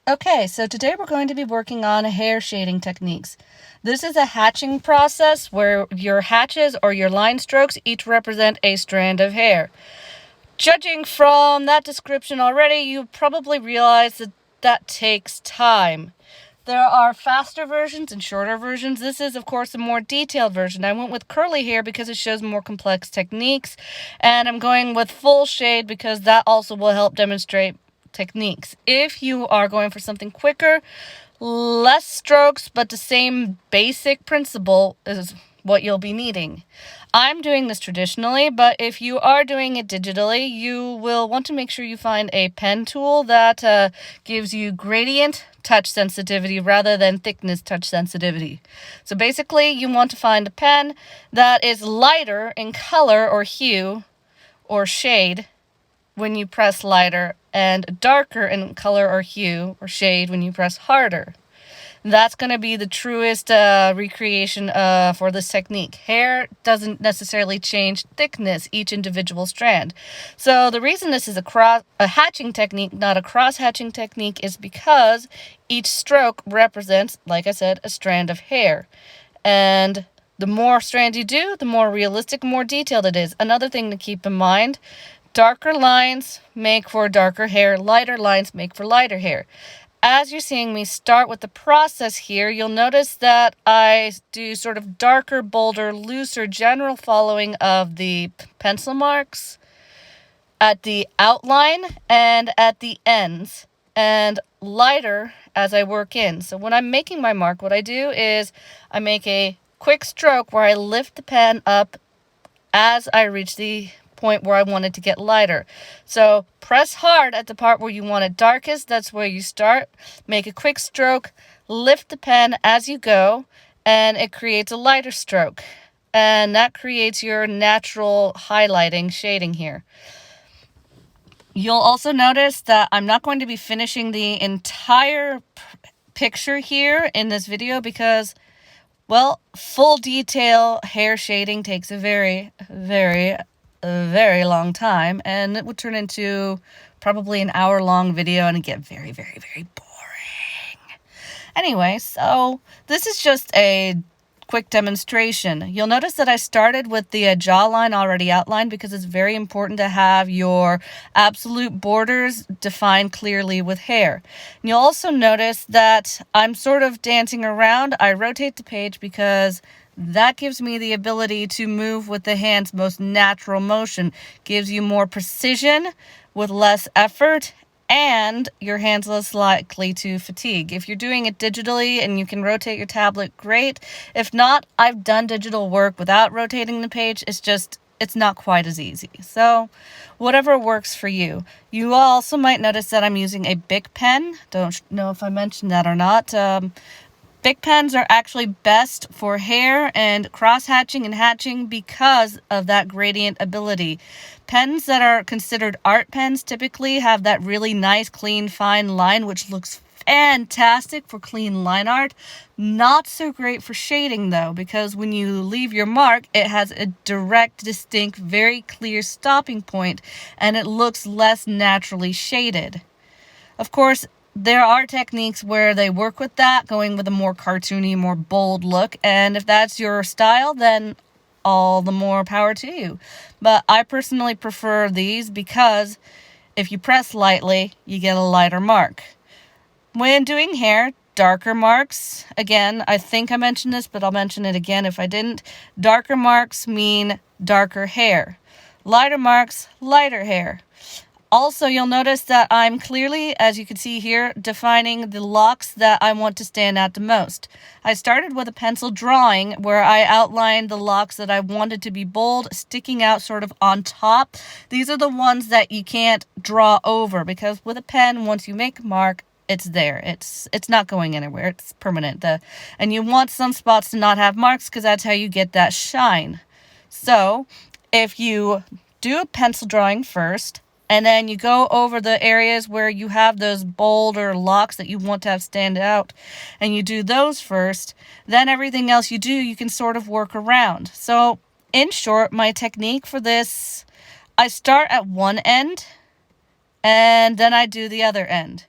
Okay, so today we're going to be working on hair shading techniques. This is a hatching process where your hatches or your line strokes each represent a strand of hair. Judging from that description already, you probably realize that that takes time. There are faster versions and shorter versions. This is, of course, a more detailed version. I went with curly hair because it shows more complex techniques, and I'm going with full shade because that also will help demonstrate techniques. If you are going for something quicker, less strokes, but the same basic principle is what you'll be needing. I'm doing this traditionally, but if you are doing it digitally, you will want to make sure you find a pen tool that gives you gradient touch sensitivity rather than thickness touch sensitivity. So basically, you want to find a pen that is lighter in color or hue or shade when you press lighter and darker in color or hue or shade when you press harder. That's going to be the truest recreation for this technique. Hair doesn't necessarily change thickness, each individual strand. So the reason this is a hatching technique, not a cross-hatching technique, is because each stroke represents, like I said, a strand of hair. And the more strands you do, the more realistic, more detailed it is. Another thing to keep in mind, darker lines make for darker hair, lighter lines make for lighter hair. As you're seeing me start with the process here, you'll notice that I do sort of darker, bolder, looser general following of the pencil marks at the outline and at the ends, and lighter as I work in. So when I'm making my mark, what I do is I make a quick stroke where I lift the pen up as I reach the point where I want it to get lighter. So press hard at the part where you want it darkest. That's where you start. Make a quick stroke, lift the pen as you go, and it creates a lighter stroke. And that creates your natural highlighting shading here. You'll also notice that I'm not going to be finishing the entire picture here in this video because, well, full detail hair shading takes a very long time, and it would turn into probably an hour-long video and it'd get very boring. Anyway, so this is just a quick demonstration. You'll notice that I started with the jawline already outlined because it's very important to have your absolute borders defined clearly with hair. And you'll also notice that I'm sort of dancing around. I rotate the page because that gives me the ability to move with the hand's most natural motion, gives you more precision with less effort, and your hand's less likely to fatigue. If you're doing it digitally and you can rotate your tablet, great. If not, I've done digital work without rotating the page. It's not quite as easy. So whatever works for you. You also might notice that I'm using a Bic pen. Don't know if I mentioned that or not. Bic pens are actually best for hair and cross-hatching and hatching because of that gradient ability. Pens that are considered art pens typically have that really nice, clean, fine line, which looks fantastic for clean line art. Not so great for shading, though, because when you leave your mark, it has a direct, distinct, very clear stopping point, and it looks less naturally shaded. Of course, there are techniques where they work with that, going with a more cartoony, more bold look. And if that's your style, then all the more power to you. But I personally prefer these because if you press lightly, you get a lighter mark. When doing hair, darker marks, again, I think I mentioned this, but I'll mention it again if I didn't. Darker marks mean darker hair. Lighter marks, lighter hair. Also, you'll notice that I'm clearly, as you can see here, defining the locks that I want to stand out the most. I started with a pencil drawing where I outlined the locks that I wanted to be bold, sticking out sort of on top. These are the ones that you can't draw over because with a pen, once you make a mark, it's there. It's not going anywhere. It's permanent. And you want some spots to not have marks because that's how you get that shine. So if you do a pencil drawing first, and then you go over the areas where you have those bolder locks that you want to have stand out, and you do those first, then everything else you do, you can sort of work around. So, in short, my technique for this, I start at one end, and then I do the other end.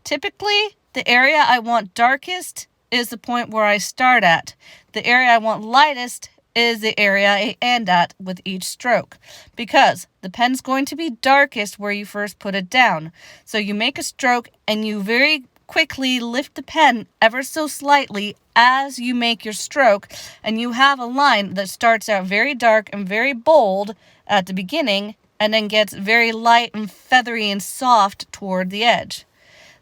Typically, the area I want darkest is the point where I start at. The area I want lightest is the area I end at with each stroke, because the pen's going to be darkest where you first put it down. So you make a stroke and you very quickly lift the pen ever so slightly as you make your stroke, and you have a line that starts out very dark and very bold at the beginning and then gets very light and feathery and soft toward the edge.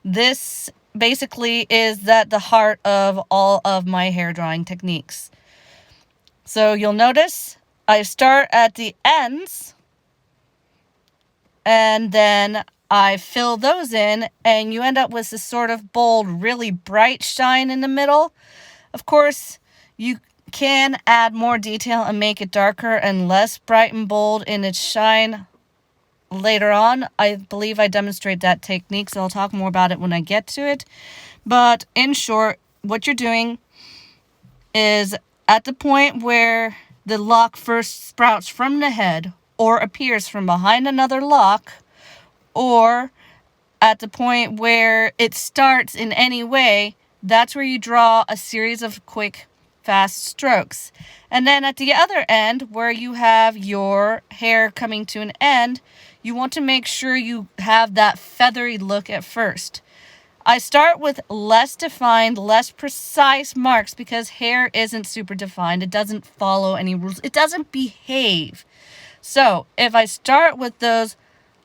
This basically is the heart of all of my hair drawing techniques. So you'll notice I start at the ends and then I fill those in, and you end up with this sort of bold, really bright shine in the middle. Of course, you can add more detail and make it darker and less bright and bold in its shine later on. I believe I demonstrate that technique, so I'll talk more about it when I get to it. But in short, what you're doing is at the point where the lock first sprouts from the head or appears from behind another lock, or at the point where it starts in any way, that's where you draw a series of quick, fast strokes. And then at the other end, where you have your hair coming to an end, you want to make sure you have that feathery look at first. I start with less defined, less precise marks because hair isn't super defined. It doesn't follow any rules. It doesn't behave. So if I start with those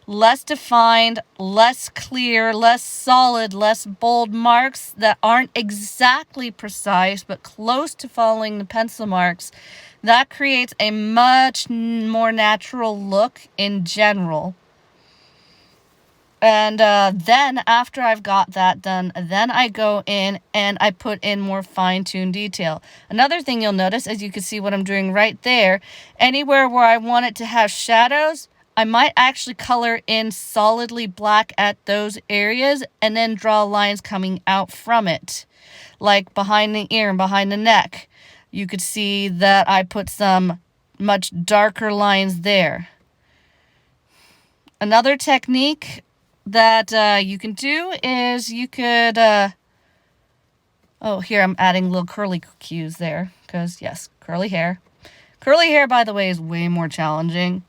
less defined, less clear, less solid, less bold marks that aren't exactly precise but close to following the pencil marks, that creates a much more natural look in general. And then after I've got that done, then I go in and I put in more fine-tuned detail. Another thing you'll notice, as you can see what I'm doing right there, anywhere where I want it to have shadows, I might actually color in solidly black at those areas and then draw lines coming out from it, like behind the ear and behind the neck. You could see that I put some much darker lines there. Another technique that you can do is you could, here I'm adding little curly cues there, because yes, curly hair. Curly hair, by the way, is way more challenging.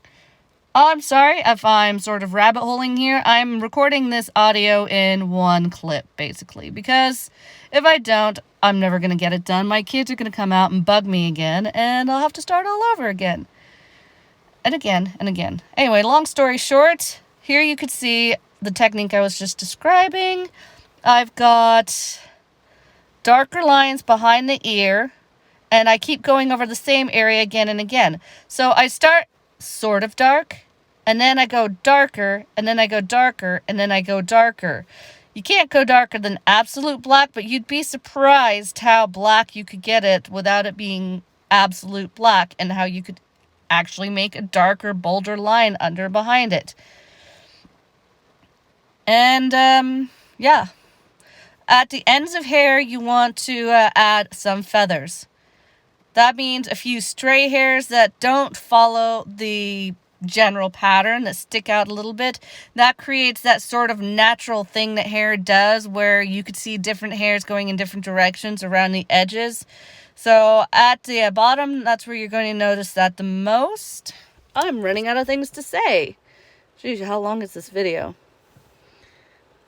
I'm sorry if I'm sort of rabbit holing here. I'm recording this audio in one clip, basically, because if I don't, I'm never going to get it done. My kids are going to come out and bug me again, and I'll have to start all over again. And again, and again. Anyway, long story short, here you could see the technique I was just describing. I've got darker lines behind the ear, and I keep going over the same area again and again. So I start sort of dark, and then I go darker, and then I go darker, and then I go darker. You can't go darker than absolute black, but you'd be surprised how black you could get it without it being absolute black, and how you could actually make a darker, bolder line under behind it. And, yeah. At the ends of hair, you want to add some feathers. That means a few stray hairs that don't follow the general pattern, that stick out a little bit. That creates that sort of natural thing that hair does, where you could see different hairs going in different directions around the edges. So at the bottom, that's where you're going to notice that the most. I'm running out of things to say. Jeez, how long is this video?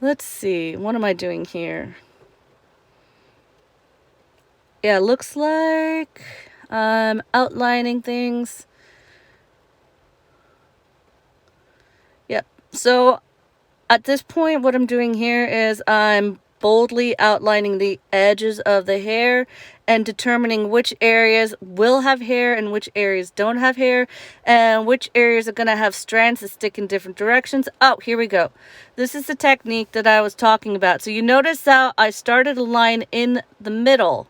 Let's see, what am I doing here? Yeah, it looks like I'm outlining things. Yep, so at this point, what I'm doing here is I'm boldly outlining the edges of the hair and determining which areas will have hair and which areas don't have hair, and which areas are going to have strands that stick in different directions. Oh, here we go. This is the technique that I was talking about. So you notice how I started a line in the middle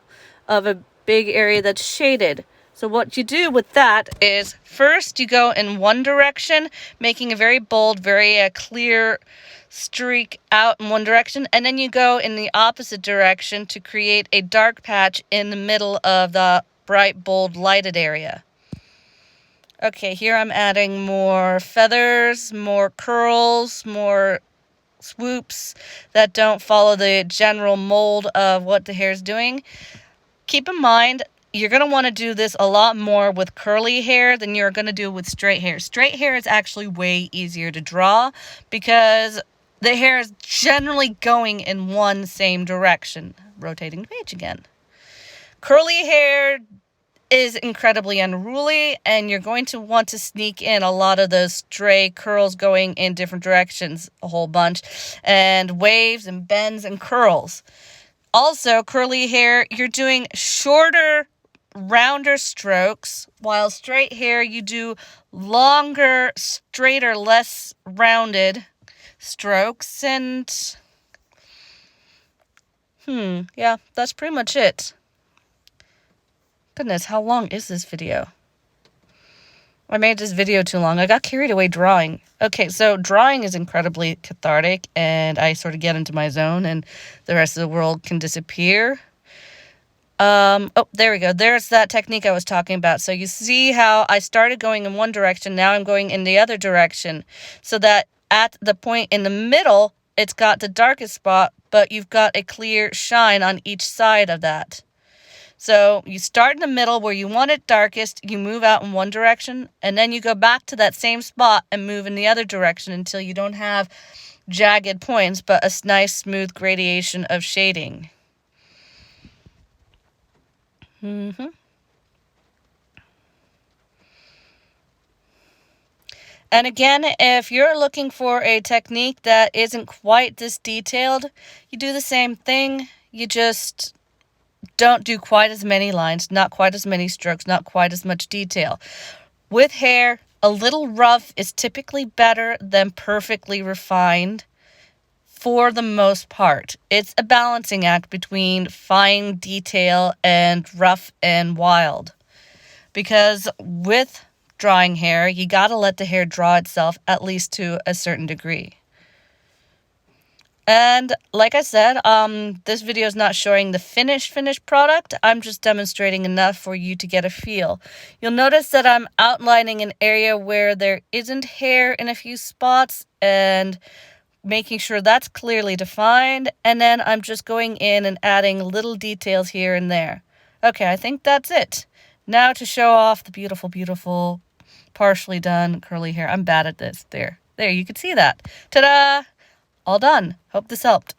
of a big area that's shaded. So what you do with that is first you go in one direction, making a very bold, very clear streak out in one direction, and then you go in the opposite direction to create a dark patch in the middle of the bright, bold, lighted area. Okay, here I'm adding more feathers, more curls, more swoops that don't follow the general mold of what the hair is doing. Keep in mind, you're going to want to do this a lot more with curly hair than you're going to do with straight hair. Straight hair is actually way easier to draw because the hair is generally going in one same direction. Rotating the page again. Curly hair is incredibly unruly, and you're going to want to sneak in a lot of those stray curls going in different directions, a whole bunch, and waves and bends and curls. Also, curly hair, you're doing shorter, rounder strokes, while straight hair, you do longer, straighter, less rounded strokes, and yeah, that's pretty much it. Goodness, how long is this video? I made this video too long. I got carried away drawing. Okay, so drawing is incredibly cathartic, and I sort of get into my zone, and the rest of the world can disappear. Oh, there we go. There's that technique I was talking about. So you see how I started going in one direction, now I'm going in the other direction, so that at the point in the middle, it's got the darkest spot, but you've got a clear shine on each side of that. So you start in the middle where you want it darkest, you move out in one direction, and then you go back to that same spot and move in the other direction until you don't have jagged points, but a nice smooth gradation of shading. And again, if you're looking for a technique that isn't quite this detailed, you do the same thing. You just don't do quite as many lines, not quite as many strokes, not quite as much detail. With hair, a little rough is typically better than perfectly refined for the most part. It's a balancing act between fine detail and rough and wild. Because with drawing hair, you gotta let the hair draw itself at least to a certain degree. And like I said, this video is not showing the finished product. I'm just demonstrating enough for you to get a feel. You'll notice that I'm outlining an area where there isn't hair in a few spots and making sure that's clearly defined. And then I'm just going in and adding little details here and there. Okay, I think that's it. Now to show off the beautiful, beautiful, partially done curly hair. I'm bad at this. There, you can see that. Ta-da! All done. Hope this helped.